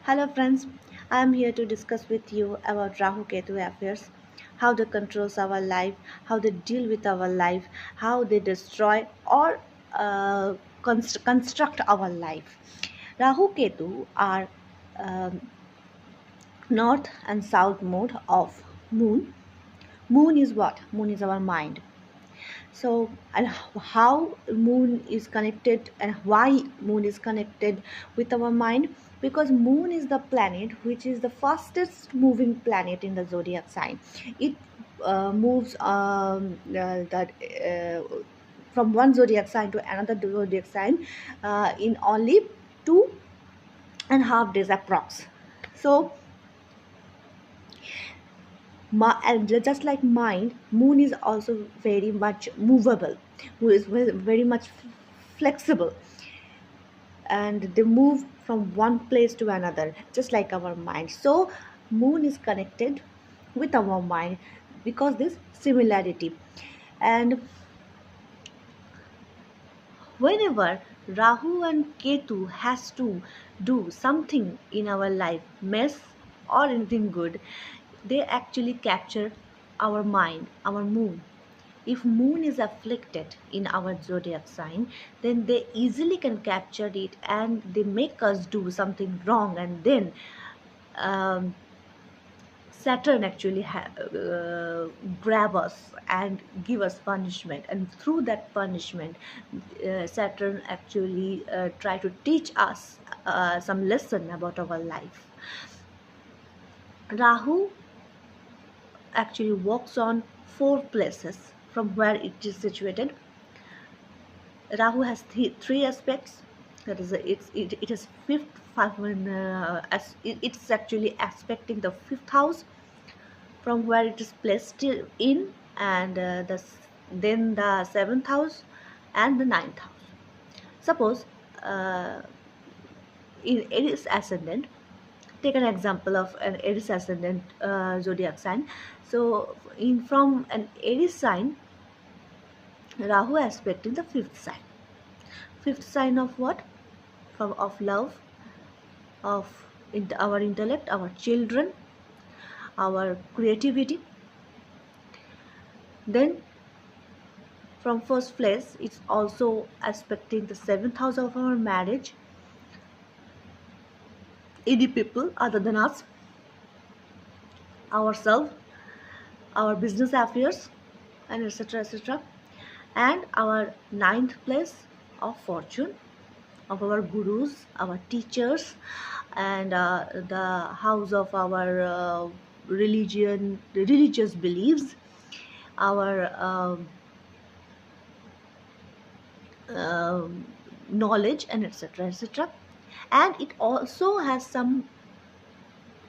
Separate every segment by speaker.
Speaker 1: Hello friends, I am here to discuss with you about Rahu Ketu affairs, how they controls our life, how they deal with our life, how they destroy or construct our life. Rahu Ketu are um, north and south mode of moon. Moon is what? Moon is our mind. So and how moon is connected and why moon is connected with our mind, because moon is the planet which is the fastest moving planet in the zodiac sign. It moves that from one zodiac sign to another zodiac sign in only 2.5 days approx. So and just like mind, moon is also very much movable, who is very much flexible, and they move from one place to another just like our mind. So moon is connected with our mind because this similarity. And whenever Rahu and Ketu has to do something in our life, mess or anything good, they actually capture our mind, our moon. If moon is afflicted in our zodiac sign, then they easily can capture it and they make us do something wrong, and then um, Saturn actually grab us and give us punishment, and through that punishment, Saturn actually try to teach us some lesson about our life. Rahu actually walks on four places from where it is situated. Rahu has three aspects. That is, it is fifth five, it's actually aspecting the fifth house from where it is placed in, and then the seventh house and the ninth house. Suppose uh, in Aries ascendant, take an example of an Aries ascendant zodiac sign. So in from an Aries sign, Rahu aspecting the fifth sign. Fifth sign of what? From of love, of our intellect, our children, our creativity. Then from first place, it's also aspecting the seventh house of our marriage, any people other than us, ourselves, our business affairs, and etc. etc. And our ninth place of fortune, of our gurus, our teachers, and the house of our religious beliefs, our knowledge, and etc. etc. And it also has some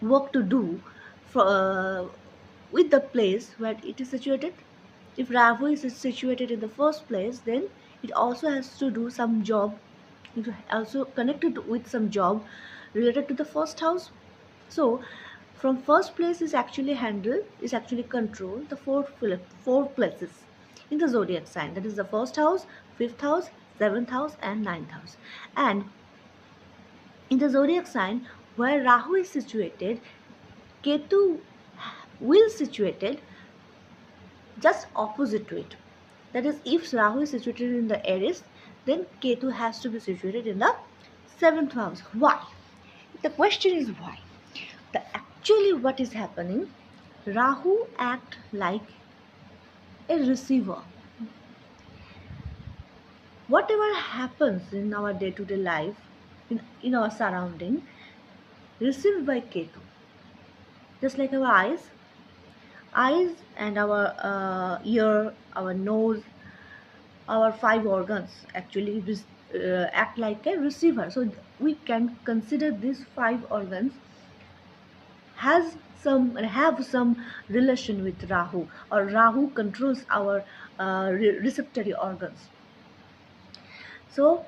Speaker 1: work to do for, with the place where it is situated. If Rahu is situated in the first place, then it also has to do some job. It also connected with some job related to the first house. So from first place is actually control the four places in the zodiac sign. That is the first house, fifth house, seventh house, and ninth house. And in the zodiac sign where Rahu is situated, Ketu will situated just opposite to it. That is, if Rahu is situated in the Aries, then Ketu has to be situated in the seventh house. Why? The question is why. Actually, what is happening? Rahu act like a receiver. Whatever happens in our day-to-day life, in our surrounding, received by Ketu. Just like our eyes and our ear, our nose, our five organs actually act like a receiver. So we can consider these five organs have some relation with Rahu, or Rahu controls our receptory organs. So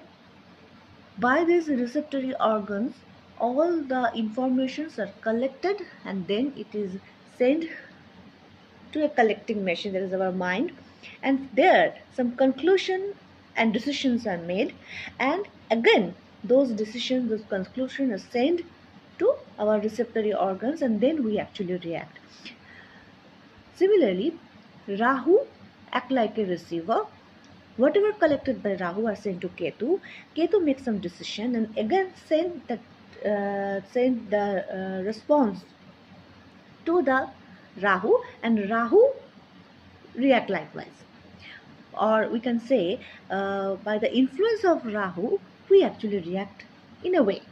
Speaker 1: by these receptory organs, all the informations are collected and then it is sent to a collecting machine, that is our mind, and there some conclusion and decisions are made, and again those decisions, those conclusions are sent our receptory organs, and then we actually react. Similarly, Rahu act like a receiver. Whatever collected by Rahu are sent to Ketu. Ketu makes some decision and again send the response to the Rahu, and Rahu react likewise. Or we can say, by the influence of Rahu, we actually react in a way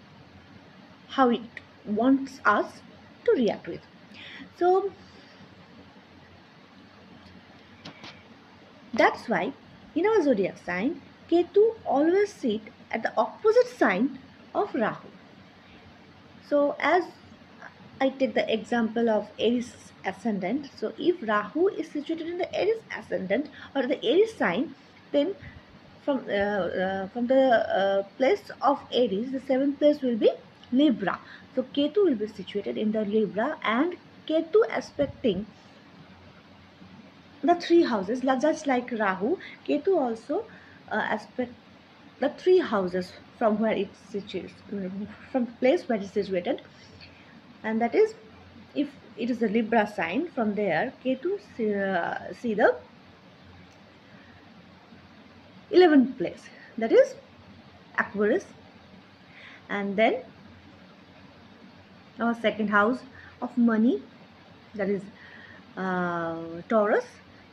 Speaker 1: how it wants us to react with. So that's why in our zodiac sign, Ketu always sit at the opposite sign of Rahu. So as I take the example of Aries ascendant. So if Rahu is situated in the Aries ascendant or the Aries sign, then from the place of Aries, the seventh place will be Libra. So Ketu will be situated in the Libra, and Ketu aspecting the three houses, just like Rahu. Ketu also aspect the three houses from where it's situated, from the place where it's situated, and that is, if it is a Libra sign, from there Ketu see the 11th place, that is Aquarius, and then our second house of money, that is Taurus,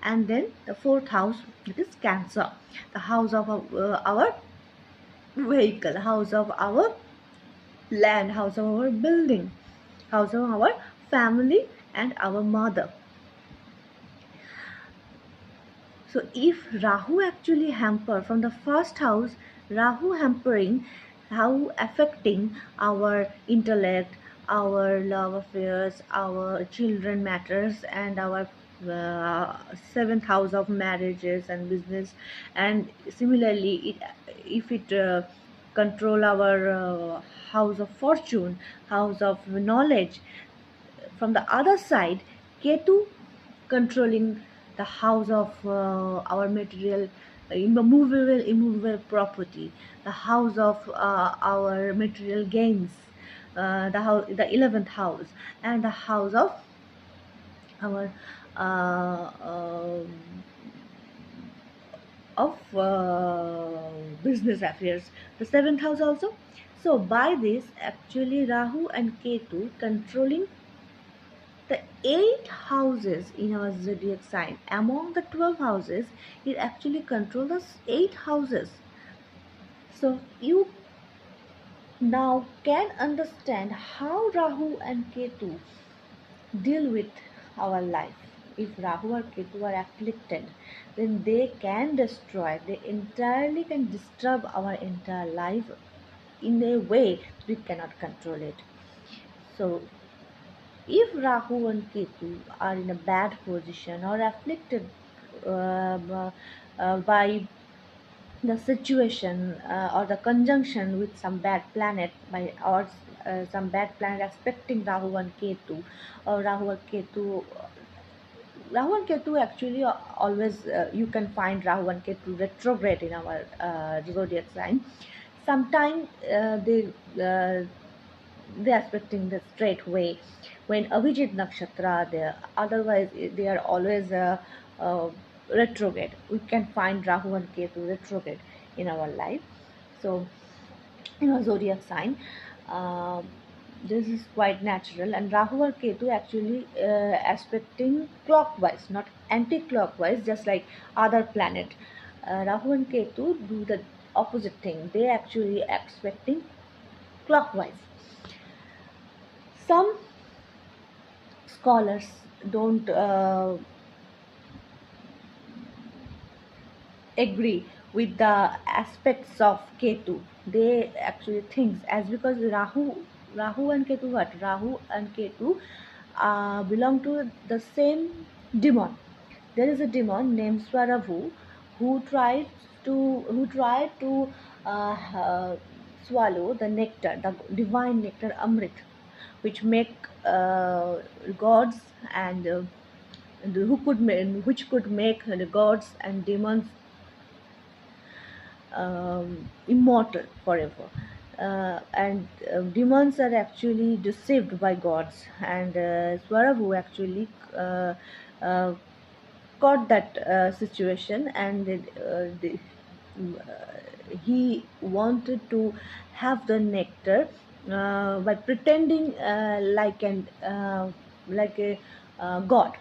Speaker 1: and then the fourth house, that is Cancer, the house of our vehicle, house of our land, house of our building, house of our family and our mother. So if Rahu actually hamper from the first house, Rahu hampering, Rahu affecting our intellect, our love affairs, our children matters, and our seventh house of marriages and business, and similarly, if it control our house of fortune, house of knowledge. From the other side, Ketu controlling the house of our material, immovable property, the house of our material gains, the 11th house, and the house of our uh, um, business affairs, the seventh house also. So by this, actually Rahu and Ketu controlling the 8 houses in our zodiac sign. Among the 12 houses, it actually controls the 8 houses. So you now can understand how Rahu and Ketu deal with our life. If Rahu or Ketu are afflicted, then they can destroy, they entirely can disturb our entire life in a way we cannot control it. So if Rahu and Ketu are in a bad position or afflicted by the situation or the conjunction with some bad planet or some bad planet aspecting Rahu and Ketu, or Rahu and Ketu actually always you can find Rahu and Ketu retrograde in our zodiac sign. Sometimes they are expecting the straight way when Avijit Nakshatra there. Otherwise, they are always uh, retrograde. We can find Rahu and Ketu retrograde in our life. So, in our zodiac sign, um, this is quite natural. And Rahu or Ketu actually aspecting clockwise, not anti-clockwise, just like other planet. Rahu and Ketu do the opposite thing. They actually aspecting clockwise. Some scholars don't agree with the aspects of Ketu. They actually think as because Rahu and Ketu, Rahu and Ketu belong to the same demon. There is a demon named Swaravu who tried to swallow the nectar, the divine nectar Amrit, which make gods and which could make the gods and demons immortal forever. and demons are actually deceived by gods, and Swarabu actually uh, caught that situation, and he wanted to have the nectar by pretending like a god.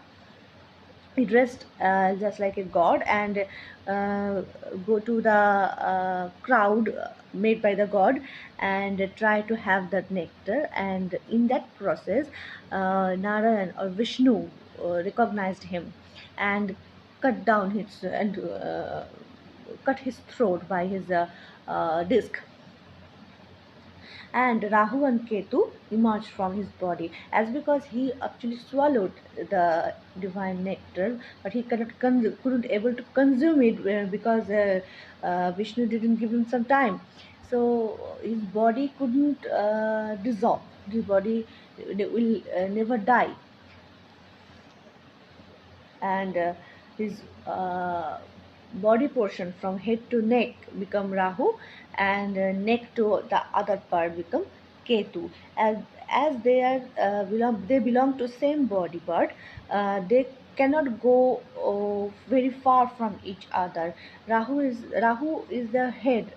Speaker 1: He dressed just like a god, and go to the crowd made by the god, and try to have that nectar. And in that process, Narayan or Vishnu recognized him and cut down his and cut his throat by his disc. And Rahu and Ketu emerged from his body, as because he actually swallowed the divine nectar, but he couldn't able to consume it because Vishnu didn't give him some time. So his body couldn't dissolve. His body will never die, and his body portion from head to neck become Rahu, and neck to the other part become Ketu. As they are they belong to same body part, they cannot go very far from each other. Rahu is the head,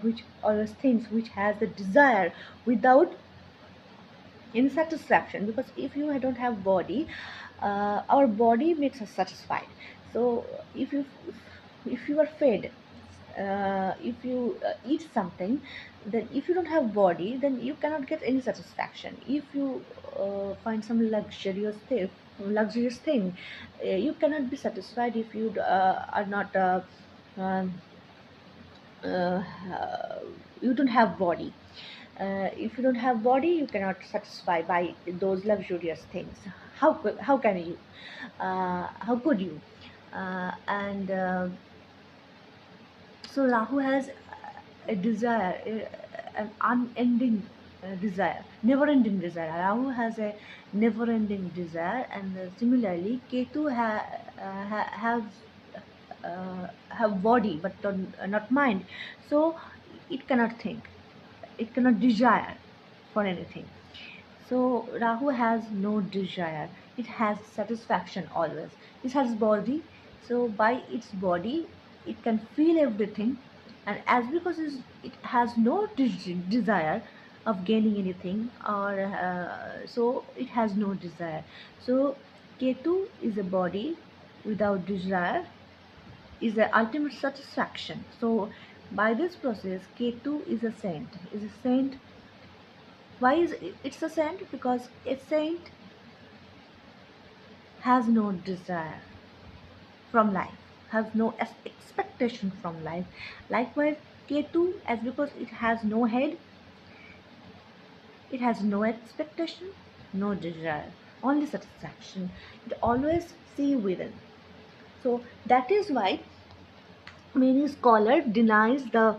Speaker 1: which always thinks, which has the desire without insatisfaction, because if you don't have body, our body makes us satisfied. So if you are fed, if you eat something, then if you don't have body, then you cannot get any satisfaction. If you find some luxurious thing, you cannot be satisfied if you are not um, uh, you don't have body. If you don't have body, you cannot satisfy by those luxurious things. How can you? How could you? And So Rahu has a desire, an unending desire, never-ending desire. Rahu has a never-ending desire, and similarly, Ketu have body but not mind. So it cannot think, it cannot desire for anything. So Rahu has no desire, it has satisfaction always. It has body, so by its body it can feel everything, and as because it has no desire of gaining anything, or so it has no desire. So Ketu is a body without desire, is the ultimate satisfaction. So by this process, Ketu is a saint. Is a saint. Why is it's a saint? Because a saint has no desire from life, has no expectation from life. Likewise, Ketu, as because it has no head, it has no expectation, no desire, only satisfaction. It always see within. So that is why many scholars denies the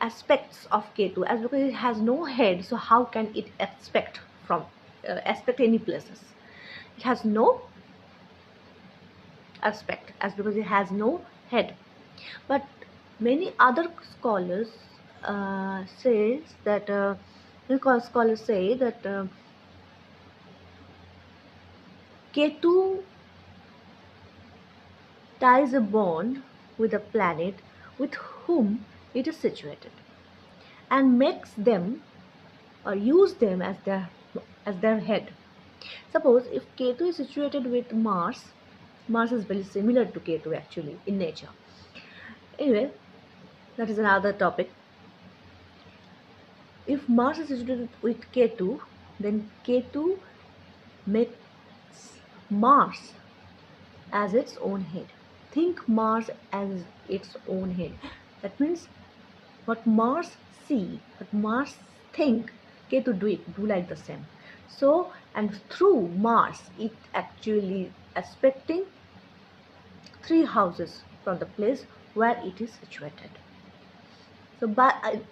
Speaker 1: aspects of Ketu, as because it has no head. So how can it aspect any places? It has no aspect, as because it has no head. But many other scholars says that scholars say that Ketu ties a bond with a planet with whom it is situated, and makes them or use them as their head. Suppose if Ketu is situated with Mars, Mars is very similar to Ketu actually in nature. Anyway, that is another topic. If Mars is situated with Ketu, then Ketu makes Mars as its own head. Think Mars as its own head. That means what Mars see, what Mars think, Ketu do like the same. So, and through Mars, it actually aspecting 3 houses from the place where it is situated. So,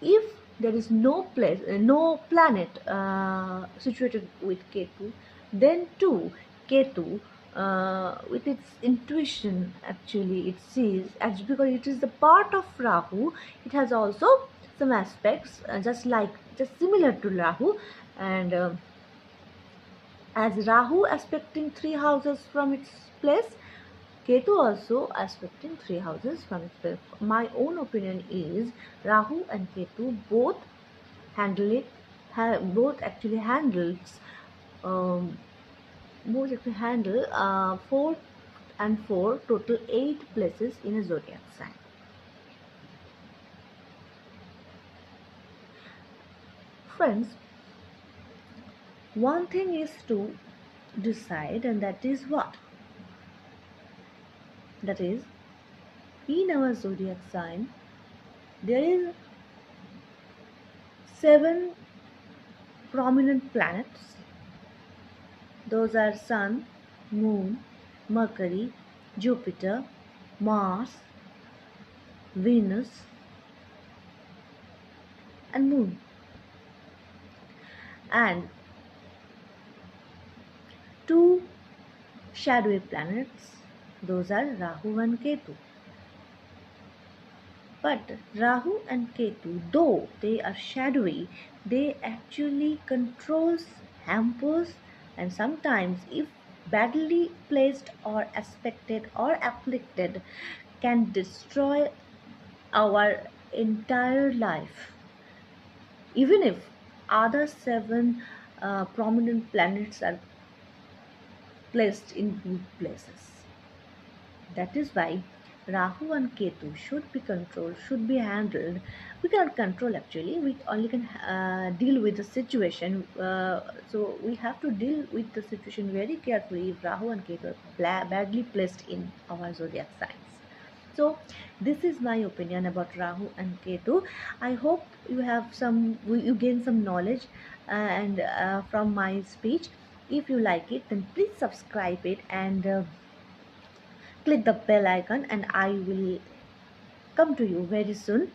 Speaker 1: if there is no place, no planet situated with Ketu, then too Ketu, with its intuition, actually it sees, as because it is the part of Rahu, it has also some aspects just similar to Rahu. And as Rahu aspecting three houses from its place, Ketu also aspecting three houses from its place. My own opinion is Rahu and Ketu both handle it, both actually handles, um, both actually handle 4 and 4, total 8 places in a zodiac sign. Friends, one thing is to decide, and that is what? That is, in our zodiac sign, there is 7 prominent planets. Those are Sun, Moon, Mercury, Jupiter, Mars, Venus, and Moon. And 2 shadowy planets. Those are Rahu and Ketu. But Rahu and Ketu, though they are shadowy, they actually controls, hampers, and sometimes, if badly placed or aspected or afflicted, can destroy our entire life. Even if other 7 prominent planets are placed in good places. That is why Rahu and Ketu should be controlled, should be handled. We cannot control actually, we only can deal with the situation. So we have to deal with the situation very carefully if Rahu and Ketu are badly placed in our zodiac signs. So this is my opinion about Rahu and Ketu. I hope you gain some knowledge and from my speech. If you like it, then please subscribe it and click the bell icon, and I will come to you very soon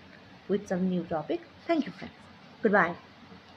Speaker 1: with some new topic. Thank you, friends. Goodbye.